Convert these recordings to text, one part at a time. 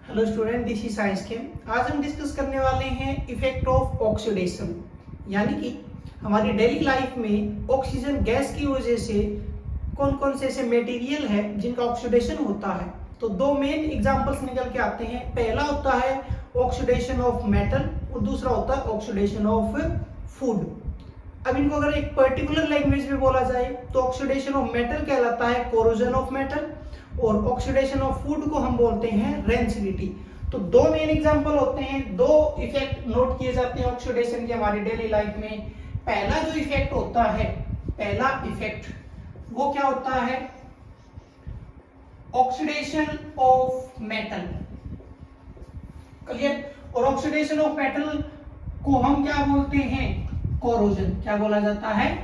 Hello student, this is science chem. आज हम discuss करने वाले हैं इफेक्ट ऑफ ऑक्सीडेशन, यानी कि हमारी डेली लाइफ में ऑक्सीजन गैस की वजह से कौन कौन से ऐसे मटेरियल है जिनका ऑक्सीडेशन होता है। तो दो मेन एग्जांपल्स निकल के आते हैं। पहला होता है ऑक्सीडेशन ऑफ मेटल और दूसरा होता है ऑक्सीडेशन ऑफ फूड। अब इनको अगर एक पर्टिकुलर लैंग्वेज में बोला जाए तो ऑक्सीडेशन ऑफ मेटल कहलाता है कोरोजन ऑफ मेटल और ऑक्सीडेशन ऑफ फूड को हम बोलते हैं रेंसिडिटी। तो दो मेन एग्जांपल होते हैं, दो इफेक्ट नोट किए जाते हैं ऑक्सीडेशन के हमारी डेली लाइफ में। पहला जो इफेक्ट होता है, पहला इफेक्ट वो क्या होता है, ऑक्सीडेशन ऑफ मेटल। क्लियर? और ऑक्सीडेशन ऑफ मेटल को हम क्या बोलते हैं, कोरोजन। क्या बोला जाता है?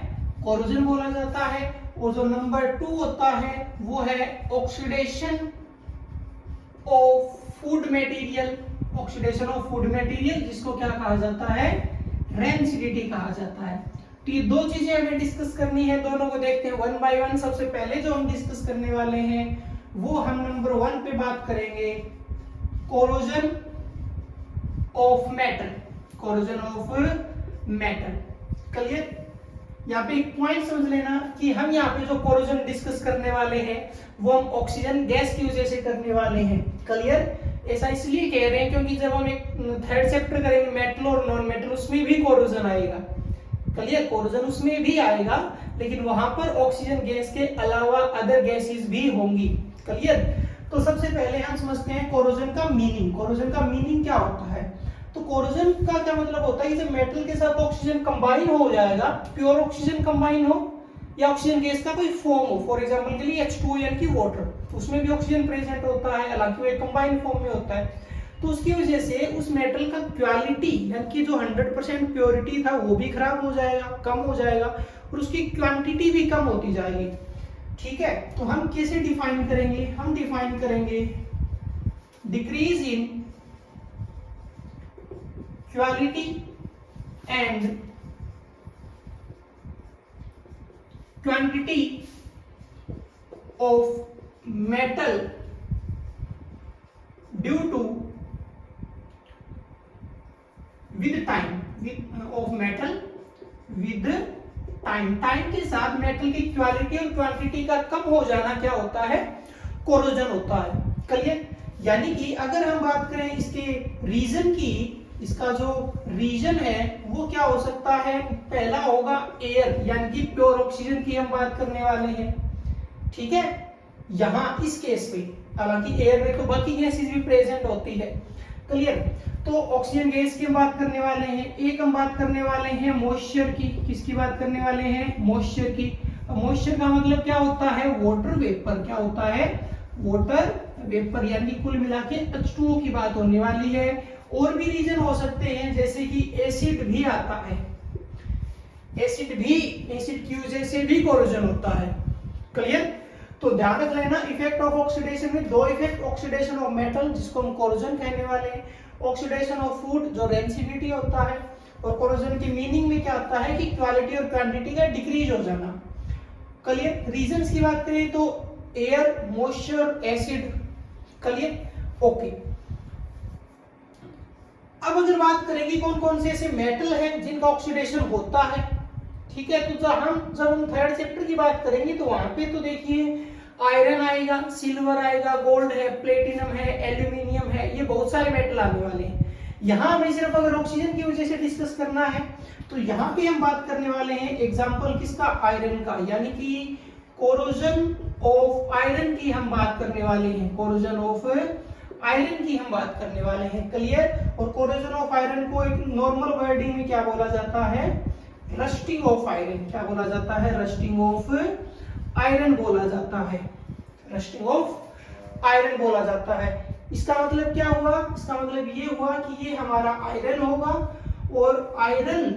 कोरोजन बोला जाता है। और जो नंबर 2 होता है वो है oxidation of food material. Oxidation of food material जिसको क्या कहा जाता है, रेंसिडिटी कहा जाता है। तो ये दो चीजें हमें डिस्कस करनी है, दोनों को देखते हैं वन बाय वन। सबसे पहले जो हम डिस्कस करने वाले हैं वो हम नंबर 1 पे बात करेंगे, corrosion of metal. Corrosion of metal. Clear? यहाँ पे एक पॉइंट समझ लेना कि हम यहाँ पे जो कोरोजन डिस्कस करने वाले हैं वो हम ऑक्सीजन गैस की वजह से करने वाले हैं। क्लियर? ऐसा इसलिए कह रहे हैं क्योंकि जब हम एक थर्ड चैप्टर करेंगे मेटल और नॉन मेटल, उसमें भी कोरोजन आएगा। क्लियर? कोरोजन उसमें भी आएगा, लेकिन वहां पर ऑक्सीजन गैस के अलावा अदर गैसेस भी होंगी। क्लियर? तो सबसे पहले हम समझते हैं कोरोजन का मीनिंग। कोरोजन का मीनिंग क्या होता है? तो कोरोजन का क्या मतलब होता है कि जब मेटल के साथ ऑक्सीजन कंबाइन हो जाएगा, प्योर ऑक्सीजन कंबाइन हो या ऑक्सीजन गैस का कोई फॉर्म हो, फॉर एग्जांपल के लिए H2O यानी कि वाटर, उसमें भी ऑक्सीजन प्रेजेंट होता है, हालांकि वो एक कंबाइन फॉर्म में होता है। तो उसकी वजह से उस मेटल का क्वालिटी यानी कि जो 100% प्योरिटी था वो भी खराब हो जाएगा, कम हो जाएगा, और उसकी क्वांटिटी भी कम होती जाएगी। ठीक है? तो हम कैसे डिफाइन करेंगे? हम डिफाइन करेंगे decrease in quality and quantity of metal due to with time of metal with time। Time के साथ मेटल की क्वालिटी और क्वांटिटी का कम हो जाना क्या होता है, कोरोजन होता है। क्लियर? यानी कि अगर हम बात करें इसके रीजन की, इसका जो रीजन है वो क्या हो सकता है, पहला होगा एयर यानी कि प्योर ऑक्सीजन की हम बात करने वाले हैं। ठीक है? यहां इस केस में हालांकि एयर में तो बाकी गैसेस भी प्रेजेंट होती है। क्लियर? तो ऑक्सीजन गैस की हम बात करने वाले हैं। एक हम बात करने वाले हैं मॉइस्चर की। किसकी बात करने वाले हैं? मॉइस्चर की। मॉइस्चर का मतलब क्या होता है, वाटर वेपर। क्या होता है? वाटर वेपर, यानी कुल मिला के H2O की बात होने वाली है। और भी रीजन हो सकते हैं, जैसे कि एसिड भी आता है। एसिड की वजह से भी कोरोजन होता है। क्लियर? तो ध्यान रख लेना, इफेक्ट ऑफ ऑक्सीडेशन में दो इफेक्ट, ऑक्सीडेशन ऑफ मेटल जिसको हम कोरोजन कहने वाले हैं, ऑक्सीडेशन ऑफ फूड जो रेंसिडिटी होता है। और कोरोजन की मीनिंग में क्या आता है कि क्वालिटी और क्वांटिटी का डिक्रीज हो जाना। क्लियर? रीजंस की बात करें तो air, moisture, acid. Clear? Okay. अब अगर बात करेंगे कौन कौन से ऐसे मेटल हैं जिनका ऑक्सीडेशन होता है। ठीक है? तो जब हम थर्ड चैप्टर की बात करेंगे तो वहां पे तो देखिए आयरन आएगा, सिल्वर आएगा, गोल्ड है, प्लेटिनम है, एल्यूमिनियम है, ये बहुत सारे मेटल आने वाले हैं। यहाँ हमें सिर्फ अगर ऑक्सीजन की वजह से डिस्कस करना है तो यहाँ पे हम बात करने वाले हैं एग्जाम्पल किसका, आयरन का, यानी कि कोरोजन ऑफ आयरन की हम बात करने वाले हैं। कोरोजन ऑफ आयरन की हम बात करने वाले हैं। क्लियर? और कोरोजन ऑफ आयरन को एक नॉर्मल वर्डिंग में क्या बोला जाता है, रस्टिंग ऑफ आयरन। क्या बोला जाता है? रस्टिंग ऑफ आयरन बोला जाता है। रस्टिंग ऑफ आयरन बोला जाता है। इसका मतलब क्या हुआ? इसका मतलब ये हुआ कि ये हमारा आयरन होगा और आयरन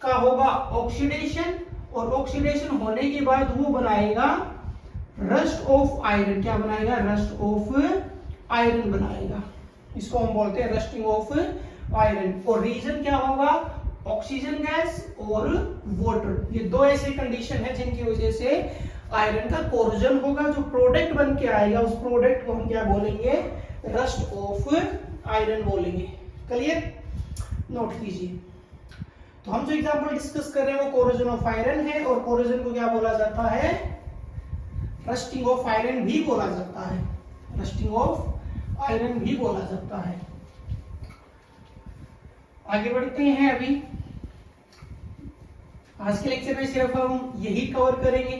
का होगा ऑक्सीडेशन, और ऑक्सीडेशन होने के बाद वो बनाएगा रस्ट ऑफ आयरन। क्या बनाएगा? रस्ट ऑफ आयरन बनाएगा। इसको हम बोलते हैं रस्टिंग ऑफ आयरन। और रीजन क्या होगा? ऑक्सीजन गैस और वाटर। ये दो ऐसे कंडीशन है जिनकी वजह से आयरन का कोरोजन होगा, जो प्रोडक्ट बन के आएगा उस प्रोडक्ट को हम क्या बोलेंगे, रस्ट ऑफ आयरन बोलेंगे। क्लियर, नोट कीजिए। तो हम जो एग्जांपल डिस्कस कर रहे हैं वो कोरोजन ऑफ आयरन है, और कोरोजन को क्या बोला जाता है, रस्टिंग ऑफ आयरन भी बोला जाता है, रस्टिंग ऑफ आयरन भी बोला जाता है। आगे बढ़ते हैं। अभी आज के लेक्चर में सिर्फ हम यही कवर करेंगे,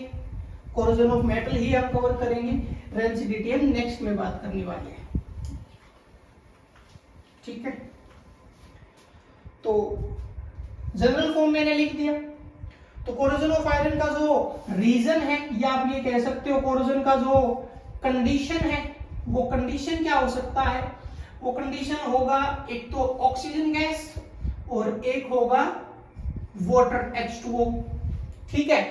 कोरोजन ऑफ मेटल ही हम कवर करेंगे, रेंसिडिटी हम नेक्स्ट में बात करने वाले हैं। ठीक है, तो जनरल फॉर्म मैंने लिख दिया। तो कोरोजन ऑफ आयरन का जो रीजन है, या आप ये कह सकते हो कोरोजन का जो कंडीशन है, वो कंडीशन क्या हो सकता है, वो कंडीशन होगा एक तो ऑक्सीजन गैस और एक होगा वाटर H2O। ठीक है,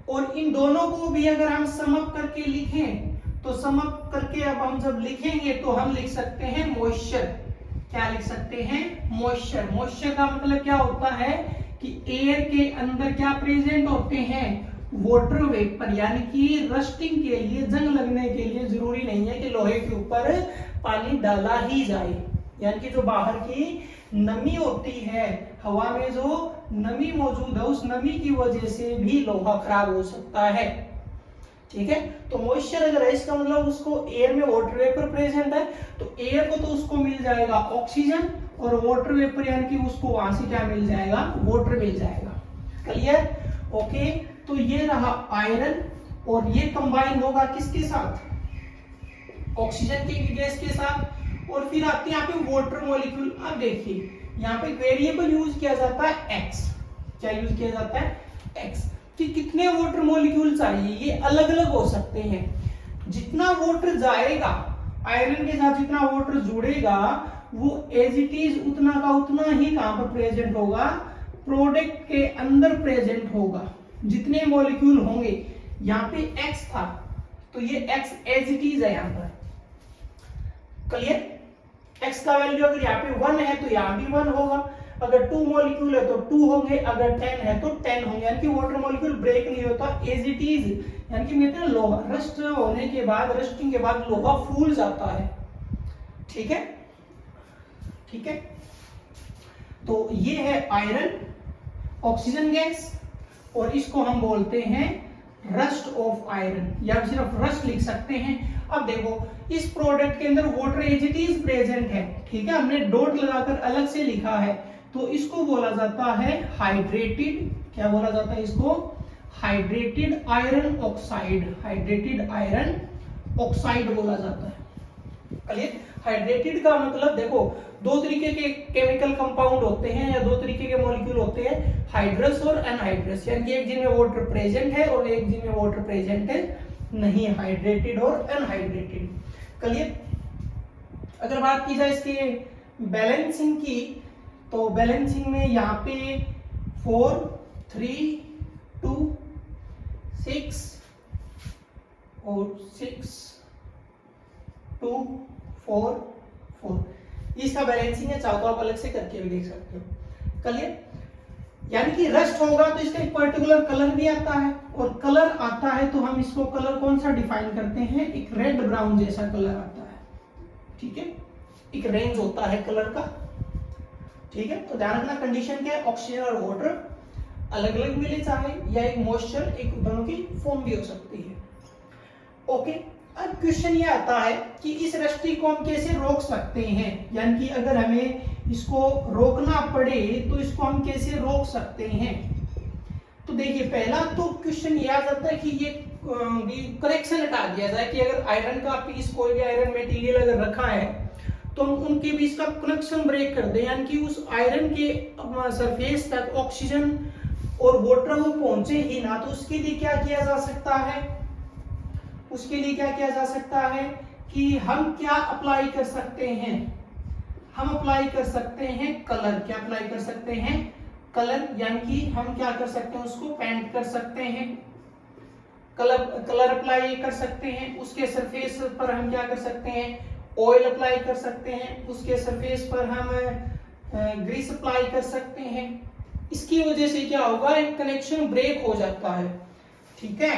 और इन दोनों को भी अगर हम सम अप करके लिखें, तो सम अप करके अब हम जब लिखेंगे तो हम लिख सकते हैं मॉइस्चर। क्या लिख सकते हैं, मॉइस्चर। मॉइस्चर का मतलब क्या होता है कि एयर के अंदर क्या प्रेजेंट होते हैं, वाटर वेपर, यानी कि रस्टिंग के लिए, जंग लगने के लिए जरूरी नहीं है कि लोहे के ऊपर पानी डाला ही जाए, यानी कि जो बाहर की नमी होती है, हवा में जो नमी मौजूद है, उस नमी की वजह से भी लोहा खराब हो सकता है। ठीक है, तो मॉइस्चर अगर है इसका मतलब उसको एयर में वाटर वेपर प्रेजेंट है, तो एयर को तो उसको मिल जाएगा ऑक्सीजन, और वाटर वेपर यानी कि उसको वहां से क्या मिल जाएगा, वाटर मिल जाएगा। Clear, okay. तो ये रहा आयरन, और ये कंबाइन होगा किसके साथ, ऑक्सीजन की गैस के साथ, और फिर आते हैं यहाँ पे वाटर मॉलिक्यूल। अब देखिए यहाँ पे वेरिएबल यूज किया जाता है एक्स। क्या यूज किया जाता है, एक्स, कि कितने वाटर मॉलिक्यूल चाहिए, ये अलग अलग हो सकते हैं। जितना वाटर जाएगा आयरन के साथ, जितना वाटर जुड़ेगा, वो एज इट इज उतना का उतना ही कहां पर प्रेजेंट होगा, प्रोडक्ट के अंदर प्रेजेंट होगा। जितने मॉलिक्यूल होंगे, यहाँ पे एक्स था तो ये एक्स एज इट इज है यहाँ पर। क्लियर, x का वैल्यू अगर यहाँ पे 1 है तो यहाँ भी 1 होगा, अगर 2 मॉलिक्यूल है तो 2 होंगे, अगर 10 है तो 10 होंगे, यानी कि वाटर मॉलिक्यूल ब्रेक नहीं होता, एज इट इज, यानी कि कहते हैं लोहा रस्ट होने के बाद, रस्टिंग के बाद लोहा फूल जाता है। ठीक है, ठीक है, तो ये है आयरन, ऑक्सीजन गैस, और इसको हम बोलते हैं रस्ट ऑफ आयरन, या सिर्फ रस्ट लिख सकते हैं। अब देखो इस प्रोडक्ट के अंदर water as it is present है, ठीक है, हमने डॉट लगाकर अलग से लिखा है, तो इसको बोला जाता है हाइड्रेटेड, क्या बोला जाता है इसको, hydrated iron oxide, hydrated iron oxide बोला जाता है। क्लियर, हाइड्रेटेड का मतलब देखो दो तरीके के केमिकल कंपाउंड होते हैं, या दो तरीके के मॉलिक्यूल होते हैं, हाइड्रस और अनहाइड्रस, यानी कि एक जिनमें वाटर प्रेजेंट है और एक जिनमें वाटर प्रेजेंट है नहीं, हाइड्रेटेड और अनहाइड्रेटेड। क्लियर, अगर बात की जाए इसके बैलेंसिंग की, तो बैलेंसिंग में यहाँ पे 4 3 2 6 और 6 2 4 4, इसका बैलेंसिंग है, चाहो तो आप अलग से करके भी देख सकते हो। क्लियर, यानी कि रस्ट होगा तो इसका एक पर्टिकुलर कलर भी आता है, और कलर आता है तो हम इसको कलर कौन सा डिफाइन करते हैं, एक रेड ब्राउन जैसा कलर आता है। ठीक है, एक रेंज होता है कलर का। ठीक है, तो ध्यान रखना कंडीशन क्या है, ऑक्सीजन और वाटर अलग अलग मिले चाहे, या एक मॉइस्चर, एक दोनों की फॉर्म भी हो सकती है। ओके, अब क्वेश्चन ये आता है कि इस रस्टिंग को हम कैसे रोक सकते हैं, यानी कि अगर हमें इसको रोकना पड़े तो इसको हम कैसे रोक सकते हैं। तो देखिए पहला तो क्वेश्चन ये आ जाता है कि ये कनेक्शन हटा दिया जाए, कि अगर आयरन का पीस, कोई भी आयरन मटेरियल अगर रखा है तो हम उनके बीच का कनेक्शन ब्रेक कर दें, यानी कि उस आयरन के सरफेस तक ऑक्सीजन और वाटर वो पहुंचे ही ना। तो उसके लिए क्या किया जा सकता है, उसके लिए क्या किया जा सकता है कि हम क्या अप्लाई कर सकते हैं, हम अप्लाई कर सकते हैं कलर। क्या अप्लाई कर सकते हैं, कलर, यानी कि हम क्या कर सकते हैं, उसको पेंट कर सकते हैं, कलर अप्लाई कर सकते हैं। उसके सरफेस पर हम क्या कर सकते हैं, ऑयल अप्लाई कर सकते हैं, उसके सरफेस पर हम ग्रीस अप्लाई कर सकते हैं। इसकी वजह से क्या होगा, एक कनेक्शन ब्रेक हो जाता है। ठीक है,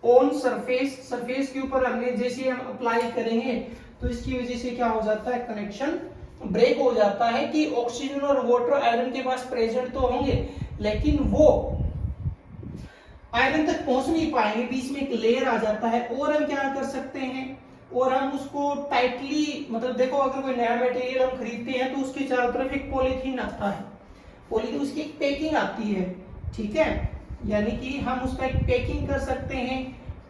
ऑन सरफेस, सरफेस के ऊपर हमने जैसे हम अप्लाई करेंगे तो इसकी वजह से क्या हो जाता है, कनेक्शन ब्रेक हो जाता है कि ऑक्सीजन और वाटर आयरन के पास प्रेजेंट तो होंगे लेकिन वो आयरन तक पहुंच नहीं पाएंगे, बीच में एक लेयर आ जाता है। और हम क्या कर सकते हैं, और हम उसको टाइटली, मतलब देखो अगर कोई नया मटेरियल हम खरीदते हैं तो उसके चारों तरफ एक पॉलीथीन आता है, पॉलीथीन उसकी एक पैकिंग आती है, ठीक है, यानी कि हम उसका एक पैकिंग कर सकते हैं,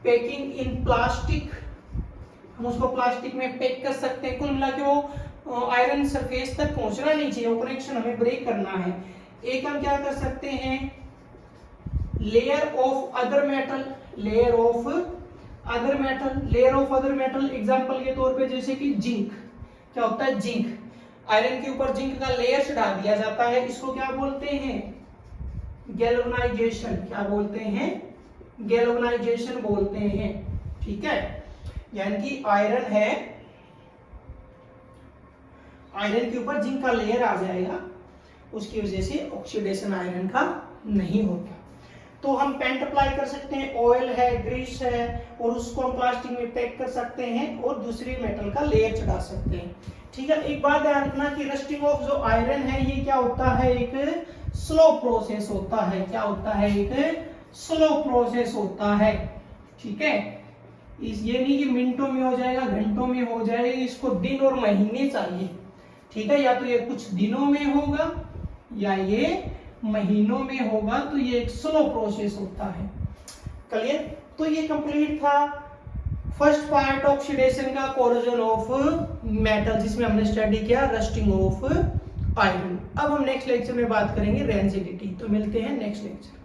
पैकिंग इन प्लास्टिक, हम उसको प्लास्टिक में पैक कर सकते हैं। कुल मिला के वो आयरन सरफेस तक पहुंचना नहीं चाहिए, वो कनेक्शन हमें ब्रेक करना है। एक हम क्या कर सकते हैं, layer of other metal, layer of other metal, layer of other metal example के तौर पे जैसे कि जिंक, क्या होता है, जिंक, आयरन के ऊपर जिंक का लेयर चढ़ा दिया जाता है, इसको क्या बोलते हैं, गैल्वेनाइजेशन, क्या बोलते हैं, गैल्वेनाइजेशन बोलते हैं, ठीक है। यानी कि आयरन है, आयरन के ऊपर जिंक का लेयर आ जाएगा, उसकी वजह से ऑक्सीडेशन आयरन का नहीं होता। तो हम पेंट अप्लाई कर सकते हैं, ऑयल है, ग्रीस है, और उसको हम प्लास्टिक में पैक कर सकते हैं और दूसरी मेटल का लेयर चढ़ा सकते हैं, ठीक है। एक बात ध्यान रखना कि रस्टिंग ऑफ जो आयरन है ये क्या होता है, एक स्लो प्रोसेस होता है, क्या होता है, एक स्लो प्रोसेस होता है, ठीक है। ये नहीं कि मिनटों में हो जाएगा, घंटों में हो जाएगा, इसको दिन और महीने चाहिए, ठीक है। या तो ये कुछ दिनों में होगा या ये महीनों में होगा, तो ये एक स्लो प्रोसेस होता है, क्लियर। तो ये कंप्लीट था फर्स्ट पार्ट ऑक्सीडेशन का, कोरोजन ऑफ मेटल, जिसमें हमने स्टडी किया रस्टिंग ऑफ आयरन। अब हम नेक्स्ट लेक्चर में बात करेंगे रेंजिडिटी। तो मिलते हैं नेक्स्ट लेक्चर।